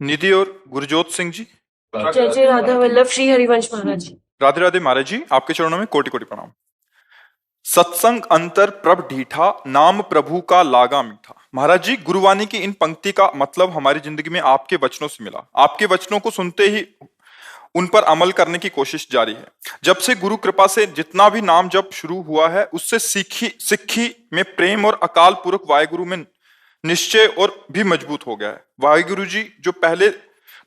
निधि और गुरजोत सिंह जी। जय जय राधा वल्लभ श्री हरिवंश महाराज। राधे राधे महाराज जी, आपके चरणों में कोटि कोटि प्रणाम। सत्संग अंतर प्रभ ढीठा, नाम प्रभु का लागा मीठा। महाराज जी, गुरुवाणी की इन पंक्ति का मतलब हमारी जिंदगी में आपके वचनों से मिला। आपके वचनों को सुनते ही उन पर अमल करने की कोशिश जारी है। जब से गुरु कृपा से जितना भी नाम जप शुरू हुआ है, उससे सिक्खी में प्रेम और अकाल पुरख वाहेगुरु में निश्चय और भी मजबूत हो गया है। वाहेगुरु जी जो पहले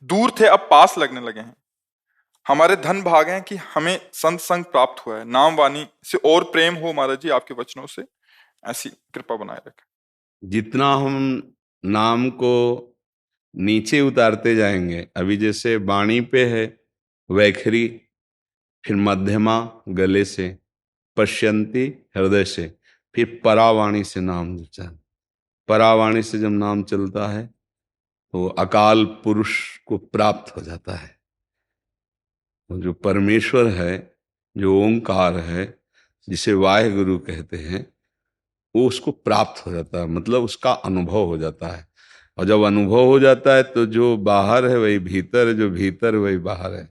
दूर थे अब पास लगने लगे हैं। हमारे धन भाग हैं कि हमें संत संग प्राप्त हुआ है। नाम वाणी से और प्रेम हो महाराज जी, आपके वचनों से ऐसी कृपा बनाए रखें। जितना हम नाम को नीचे उतारते जाएंगे, अभी जैसे वाणी पे है वैखरी, फिर मध्यमा गले से, पश्यंती हृदय से, फिर परावाणी से नाम उच्चारण। परावाणी से जब नाम चलता है तो अकाल पुरुष को प्राप्त हो जाता है। जो परमेश्वर है, जो ओंकार है, जिसे वाहेगुरु कहते हैं, वो उसको प्राप्त हो जाता है, मतलब उसका अनुभव हो जाता है। और जब अनुभव हो जाता है तो जो बाहर है वही भीतर है, जो भीतर है वही बाहर है।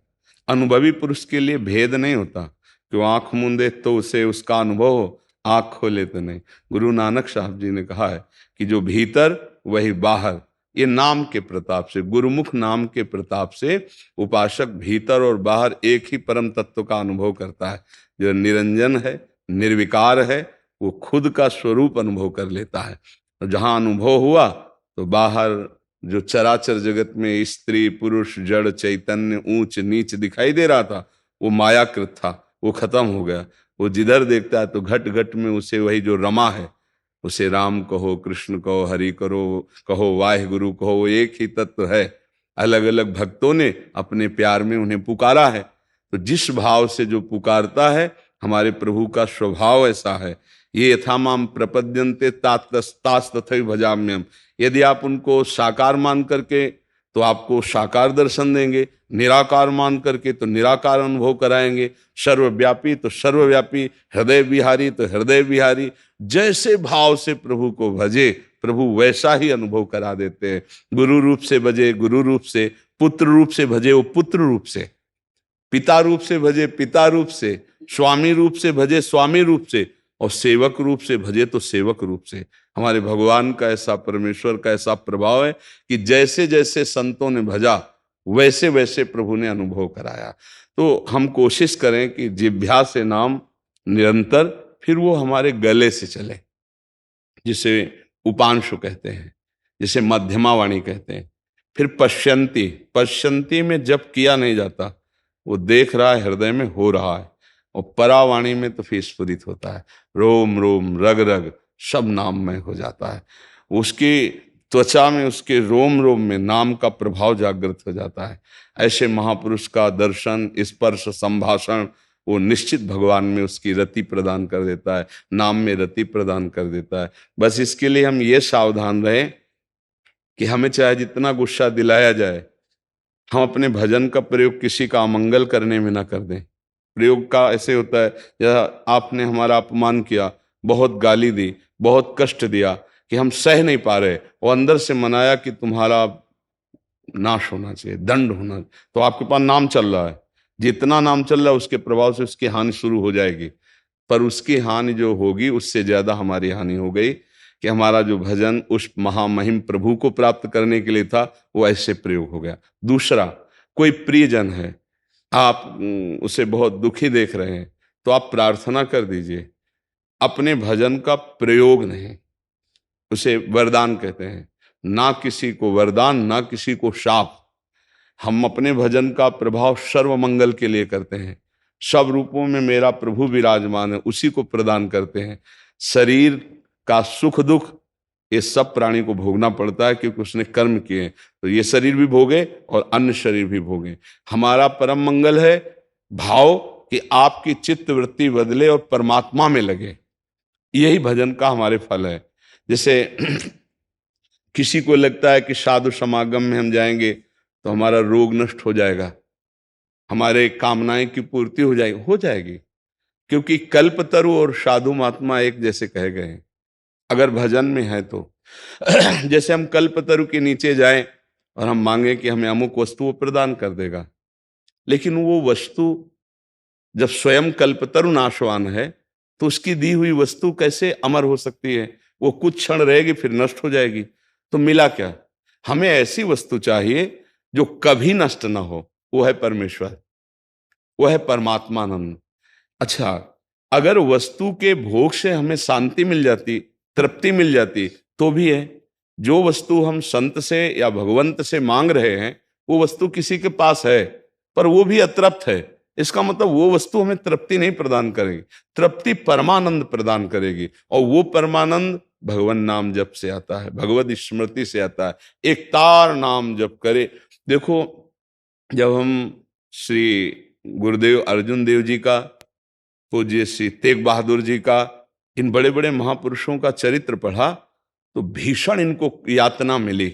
अनुभवी पुरुष के लिए भेद नहीं होता कि वो आंख मूंदे तो उसे उसका अनुभव हो, आंख खोले तो नहीं। गुरु नानक साहब जी ने कहा है कि जो भीतर वही बाहर। ये नाम के प्रताप से, गुरुमुख नाम के प्रताप से उपासक भीतर और बाहर एक ही परम तत्व का अनुभव करता है। जो निरंजन है, निर्विकार है, वो खुद का स्वरूप अनुभव कर लेता है। और जहां अनुभव हुआ तो बाहर जो चराचर जगत में स्त्री पुरुष जड़ चैतन्य ऊंच नीच दिखाई दे रहा था, वो मायाकृत था, वो खत्म हो गया। वो जिधर देखता है तो घट घट में उसे वही जो रमा है, उसे राम कहो, कृष्ण कहो, हरि कहो, वाहेगुरु कहो, वो एक ही तत्व है। अलग अलग भक्तों ने अपने प्यार में उन्हें पुकारा है। तो जिस भाव से जो पुकारता है, हमारे प्रभु का स्वभाव ऐसा है। ये यथा माम प्रपद्यन्ते तास तथैव भजाम्यहम्। यदि आप उनको साकार मान करके तो आपको साकार दर्शन देंगे, निराकार मान करके तो निराकार अनुभव कराएंगे, सर्वव्यापी तो सर्वव्यापी, हृदय विहारी तो हृदय विहारी। जैसे भाव से प्रभु को भजे, प्रभु वैसा ही अनुभव करा देते हैं। गुरु रूप से भजे गुरु रूप से, पुत्र रूप से भजे वो पुत्र रूप से, पिता रूप से भजे पिता रूप से, स्वामी रूप से भजे स्वामी रूप से, और सेवक रूप से भजे तो सेवक रूप से। हमारे भगवान का ऐसा, परमेश्वर का ऐसा प्रभाव है कि जैसे जैसे संतों ने भजा वैसे वैसे प्रभु ने अनुभव कराया। तो हम कोशिश करें कि जिह्वा से नाम निरंतर, फिर वो हमारे गले से चले, जिसे उपांशु कहते हैं, जिसे मध्यमा वाणी कहते हैं। फिर पश्यंती, पश्यंती में जब किया नहीं जाता, वो देख रहा है, हृदय में हो रहा है। और परावाणी में तो फिर स्फुरित होता है, रोम रोम रग रग सब नाममय हो जाता है। उसकी त्वचा में, उसके रोम रोम में नाम का प्रभाव जागृत हो जाता है। ऐसे महापुरुष का दर्शन, स्पर्श, संभाषण वो निश्चित भगवान में उसकी रति प्रदान कर देता है, नाम में रति प्रदान कर देता है। बस इसके लिए हम ये सावधान रहें कि हमें चाहे जितना गुस्सा दिलाया जाए, हम अपने भजन का प्रयोग किसी का अमंगल करने में ना कर दें। प्रयोग का ऐसे होता है, या आपने हमारा अपमान किया, बहुत गाली दी, बहुत कष्ट दिया कि हम सह नहीं पा रहे, और अंदर से मनाया कि तुम्हारा नाश होना चाहिए, दंड होना, तो आपके पास नाम चल रहा है। जितना नाम चल रहा है उसके प्रभाव से उसकी हानि शुरू हो जाएगी, पर उसकी हानि जो होगी उससे ज्यादा हमारी हानि हो गई कि हमारा जो भजन उस महामहिम प्रभु को प्राप्त करने के लिए था, वो ऐसे प्रयोग हो गया। दूसरा, कोई प्रियजन है, आप उसे बहुत दुखी देख रहे हैं, तो आप प्रार्थना कर दीजिए, अपने भजन का प्रयोग नहीं। उसे वरदान कहते हैं, ना किसी को वरदान, ना किसी को शाप। हम अपने भजन का प्रभाव सर्व मंगल के लिए करते हैं। सब रूपों में मेरा प्रभु विराजमान है, उसी को प्रदान करते हैं। शरीर का सुख दुख ये सब प्राणी को भोगना पड़ता है, क्योंकि उसने कर्म किए हैं। तो ये शरीर भी भोगे और अन्य शरीर भी भोगे। हमारा परम मंगल है भाव कि आपकी चित्त वृत्ति बदले और परमात्मा में लगे। यही भजन का हमारे फल है। जैसे किसी को लगता है कि साधु समागम में हम जाएंगे तो हमारा रोग नष्ट हो जाएगा, हमारे कामनाएं की पूर्ति हो जाएगी, क्योंकि कल्पतरु और साधु महात्मा एक जैसे कहे गए हैं अगर भजन में है तो। जैसे हम कल्पतरु के नीचे जाएं और हम मांगे कि हमें अमुक वस्तु वो प्रदान कर देगा, लेकिन वो वस्तु जब स्वयं कल्पतरु नाशवान है तो उसकी दी हुई वस्तु कैसे अमर हो सकती है? वो कुछ क्षण रहेगी फिर नष्ट हो जाएगी। तो मिला क्या? हमें ऐसी वस्तु चाहिए जो कभी नष्ट ना हो, वो है परमेश्वर, वो है परमात्मानंद। अच्छा, अगर वस्तु के भोग से हमें शांति मिल जाती, तृप्ति मिल जाती तो भी है। जो वस्तु हम संत से या भगवंत से मांग रहे हैं वो वस्तु किसी के पास है पर वो भी अतृप्त है, इसका मतलब वो वस्तु हमें तृप्ति नहीं प्रदान करेगी। तृप्ति परमानंद प्रदान करेगी, और वो परमानंद भगवान नाम जप से आता है, भगवत स्मृति से आता है। एक तार नाम जप करे। देखो, जब हम श्री गुरुदेव अर्जुन देव जी का, पूज्य श्री तेग बहादुर जी का, इन बड़े बड़े महापुरुषों का चरित्र पढ़ा तो भीषण इनको यातना मिली,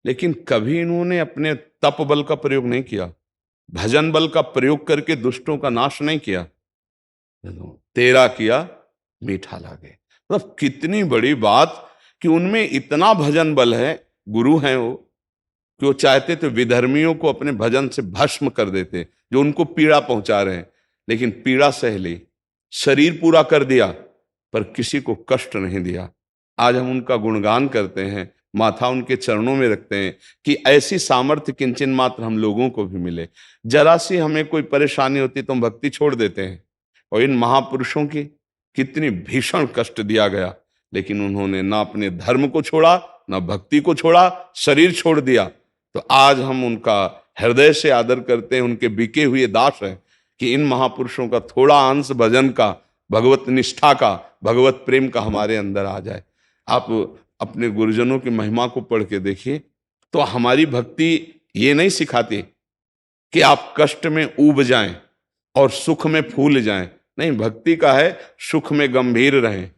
लेकिन कभी इन्होंने अपने तप बल का प्रयोग नहीं किया, भजन बल का प्रयोग करके दुष्टों का नाश नहीं किया। तेरा किया मीठा लागे, मतलब कितनी बड़ी बात कि उनमें इतना भजन बल है, गुरु हैं वो, कि वो चाहते थे विधर्मियों को अपने भजन से भस्म कर देते जो उनको पीड़ा पहुंचा रहे हैं, लेकिन पीड़ा सह ली, शरीर पूरा कर दिया पर किसी को कष्ट नहीं दिया। आज हम उनका गुणगान करते हैं, माथा उनके चरणों में रखते हैं कि ऐसी सामर्थ्य किंचन मात्र हम लोगों को भी मिले। जरा सी हमें कोई परेशानी होती तो हम भक्ति छोड़ देते हैं, और इन महापुरुषों की कितनी भीषण कष्ट दिया गया, लेकिन उन्होंने ना अपने धर्म को छोड़ा, ना भक्ति को छोड़ा, शरीर छोड़ दिया। तो आज हम उनका हृदय से आदर करते हैं, उनके बिके हुए दास हैं कि इन महापुरुषों का थोड़ा अंश भजन का, भगवत निष्ठा का, भगवत प्रेम का हमारे अंदर आ जाए। आप अपने गुरुजनों की महिमा को पढ़ के देखिए तो हमारी भक्ति ये नहीं सिखाती कि आप कष्ट में ऊब जाएं और सुख में फूल जाएं। नहीं, भक्ति का है सुख में गंभीर रहें,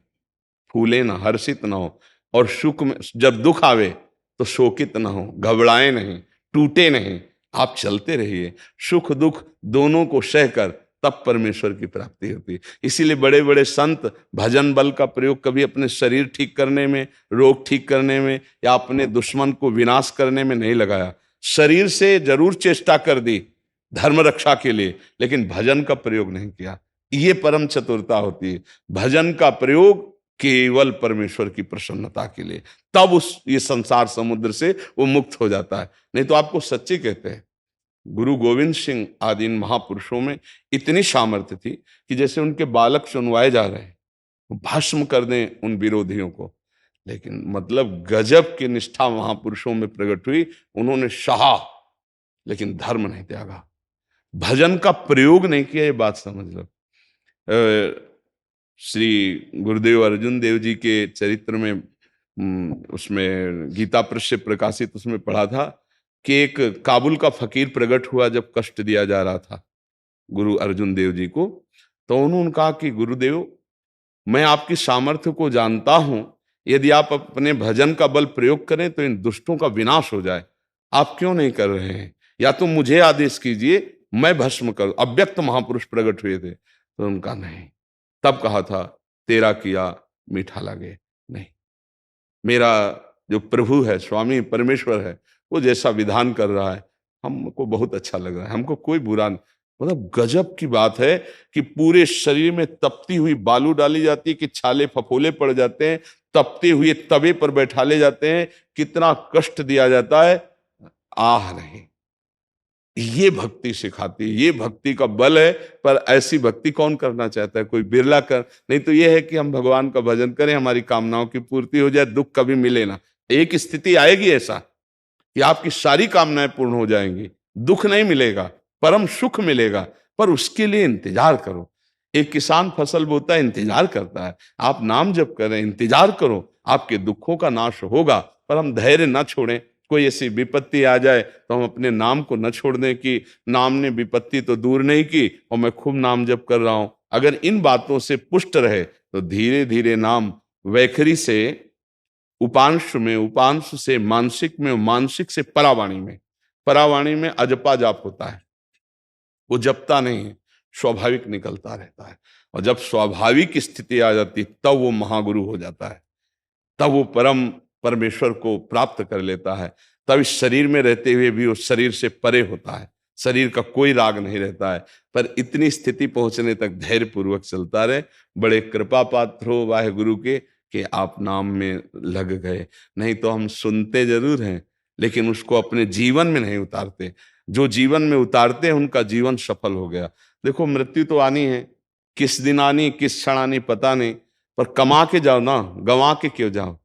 फूले ना, हर्षित ना हो, और सुख में जब दुख आवे तो शोकित ना हो, घबराए नहीं, टूटे नहीं, आप चलते रहिए, सुख दुख दोनों को सहकर तब परमेश्वर की प्राप्ति होती है। इसीलिए बड़े बड़े संत भजन बल का प्रयोग कभी अपने शरीर ठीक करने में, रोग ठीक करने में, या अपने दुश्मन को विनाश करने में नहीं लगाया। शरीर से जरूर चेष्टा कर दी धर्म रक्षा के लिए, लेकिन भजन का प्रयोग नहीं किया। ये परम चतुरता होती है, भजन का प्रयोग केवल परमेश्वर की प्रसन्नता के लिए, तब ये संसार समुद्र से वो मुक्त हो जाता है। नहीं तो आपको सच्ची कहते हैं, गुरु गोविंद सिंह आदि इन महापुरुषों में इतनी सामर्थ्य थी कि जैसे उनके बालक चुनवाए जा रहे हैं, भस्म कर दें उन विरोधियों को, लेकिन मतलब गजब की निष्ठा महापुरुषों में प्रकट हुई। उन्होंने सहा लेकिन धर्म नहीं त्यागा, भजन का प्रयोग नहीं किया। ये बात समझ लो। श्री गुरुदेव अर्जुन देव जी के चरित्र में, उसमें गीता प्रेस से प्रकाशित, उसमें पढ़ा था कि एक काबुल का फकीर प्रकट हुआ जब कष्ट दिया जा रहा था गुरु अर्जुन देव जी को। तो उन्होंने कहा कि गुरुदेव, मैं आपकी सामर्थ्य को जानता हूं, यदि आप अपने भजन का बल प्रयोग करें तो इन दुष्टों का विनाश हो जाए, आप क्यों नहीं कर रहे हैं? या तो मुझे आदेश कीजिए, मैं भस्म करूं। अव्यक्त महापुरुष प्रकट हुए थे, तो उनका नहीं। तब कहा था, तेरा किया मीठा लगे। नहीं, मेरा जो प्रभु है, स्वामी परमेश्वर है, वो जैसा विधान कर रहा है हमको बहुत अच्छा लग रहा है, हमको कोई बुरा नहीं। मतलब गजब की बात है कि पूरे शरीर में तपती हुई बालू डाली जाती है कि छाले फफोले पड़ जाते हैं, तपते हुए तवे पर बैठा ले जाते हैं, कितना कष्ट दिया जाता है, आह नहीं। ये भक्ति सिखाती है, ये भक्ति का बल है। पर ऐसी भक्ति कौन करना चाहता है? कोई बिरला कर। नहीं तो ये है कि हम भगवान का भजन करें, हमारी कामनाओं की पूर्ति हो जाए, दुख कभी मिले ना। एक स्थिति आएगी ऐसा कि आपकी सारी कामनाएं पूर्ण हो जाएंगी, दुख नहीं मिलेगा, परम सुख मिलेगा, पर उसके लिए इंतजार करो। एक किसान फसल बोता है, इंतजार करता है। आप नाम जप करें, इंतजार करो, आपके दुखों का नाश होगा। पर हम धैर्य न छोड़ें। कोई ऐसी विपत्ति आ जाए तो हम अपने नाम को न छोड़ दें कि नाम ने विपत्ति तो दूर नहीं की और मैं खूब नाम जप कर रहा हूं। अगर इन बातों से पुष्ट रहे तो धीरे धीरे नाम वैखरी से उपांश में, उपांश से मानसिक में, मानसिक से परावाणी में, परावाणी में अजपा जाप होता है। वो जपता नहीं है, स्वाभाविक निकलता रहता है। और जब स्वाभाविक स्थिति आ जाती तब वो महागुरु हो जाता है, तब वो परम परमेश्वर को प्राप्त कर लेता है। तब इस शरीर में रहते हुए भी उस शरीर से परे होता है, शरीर का कोई राग नहीं रहता है। पर इतनी स्थिति पहुंचने तक धैर्य पूर्वक चलता रहे। बड़े कृपा पात्र हो वाहेगुरु के कि आप नाम में लग गए, नहीं तो हम सुनते जरूर हैं लेकिन उसको अपने जीवन में नहीं उतारते। जो जीवन में उतारते हैं उनका जीवन सफल हो गया। देखो मृत्यु तो आनी है, किस दिन आनी किस क्षण आनी पता नहीं, पर कमा के जाओ ना, गंवा के क्यों जाओ।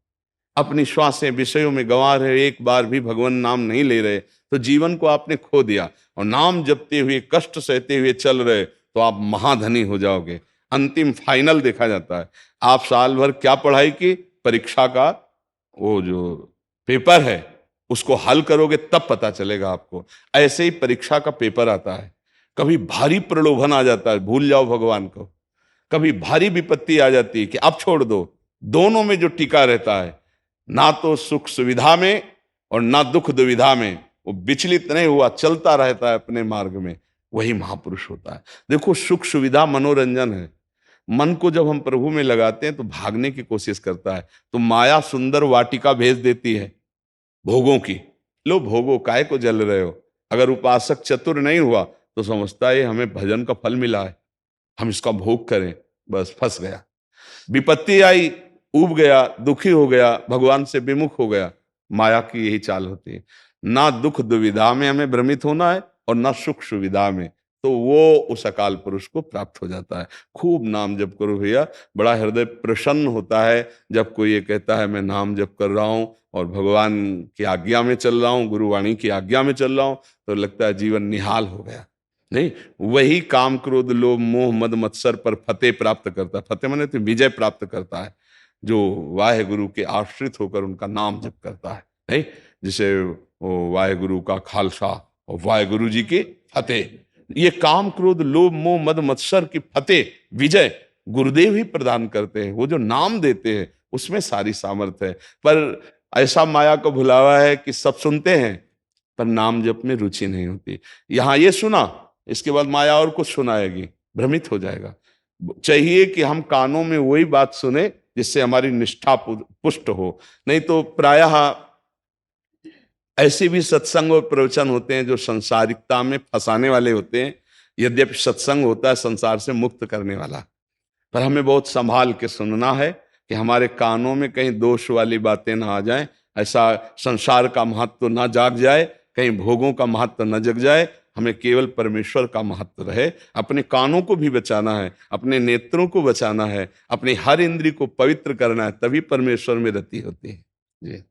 अपनी श्वासें विषयों में गंवा रहे, एक बार भी भगवान नाम नहीं ले रहे तो जीवन को आपने खो दिया। और नाम जपते हुए कष्ट सहते हुए चल रहे तो आप महाधनी हो जाओगे। अंतिम फाइनल देखा जाता है। आप साल भर क्या पढ़ाई की, परीक्षा का वो जो पेपर है उसको हल करोगे तब पता चलेगा आपको। ऐसे ही परीक्षा का पेपर आता है, कभी भारी प्रलोभन आ जाता है भूल जाओ भगवान को, कभी भारी विपत्ति आ जाती है कि अब छोड़ दो। दोनों में जो टिका रहता है, ना तो सुख सुविधा में और ना दुख दुविधा में, वो विचलित नहीं हुआ चलता रहता है अपने मार्ग में, वही महापुरुष होता है। देखो सुख सुविधा मनोरंजन है, मन को जब हम प्रभु में लगाते हैं तो भागने की कोशिश करता है। तो माया सुंदर वाटिका भेज देती है भोगों की, लो भोगो, काय को जल रहे हो। अगर उपासक चतुर नहीं हुआ तो समझता है हमें भजन का फल मिला है, हम इसका भोग करें, बस फंस गया। विपत्ति आई, उब गया, दुखी हो गया, भगवान से विमुख हो गया। माया की यही चाल होती है। ना दुख दुविधा में हमें भ्रमित होना है और ना सुख सुविधा में, तो वो उस अकाल पुरुष को प्राप्त हो जाता है। खूब नाम जप करो भैया, बड़ा हृदय प्रसन्न होता है जब कोई ये कहता है मैं नाम जप कर रहा हूँ और भगवान की आज्ञा में चल रहा हूँ, गुरुवाणी की आज्ञा में चल रहा हूँ, तो लगता है जीवन निहाल हो गया। नहीं, वही काम क्रोध लोभ मोह मद मत्सर पर फतेह प्राप्त करता है। फतेह माने तो विजय प्राप्त करता है, जो वाहेगुरु के आश्रित होकर उनका नाम जप करता है। नहीं, जिसे वो वाहेगुरु का खालसा और वाहेगुरु जी की फतेह, ये काम क्रोध लोभ मोह मद मत्सर की फतेह विजय गुरुदेव ही प्रदान करते हैं। वो जो नाम देते हैं उसमें सारी सामर्थ्य है। पर ऐसा माया को भुलावा है कि सब सुनते हैं पर नाम जप में रुचि नहीं होती। यहां ये सुना, इसके बाद माया और कुछ सुनाएगी, भ्रमित हो जाएगा। चाहिए कि हम कानों में वही बात सुने जिससे हमारी निष्ठा पुष्ट हो। नहीं तो प्रायः ऐसे भी सत्संग और प्रवचन होते हैं जो संसारिकता में फंसाने वाले होते हैं। यद्यपि सत्संग होता है संसार से मुक्त करने वाला, पर हमें बहुत संभाल के सुनना है कि हमारे कानों में कहीं दोष वाली बातें ना आ जाएं, ऐसा संसार का महत्व ना जाग जाए, कहीं भोगों का महत्व न जग जाए। हमें केवल परमेश्वर का महत्व रहे। अपने कानों को भी बचाना है, अपने नेत्रों को बचाना है, अपनी हर इंद्रिय को पवित्र करना है, तभी परमेश्वर में रति होती है। जी।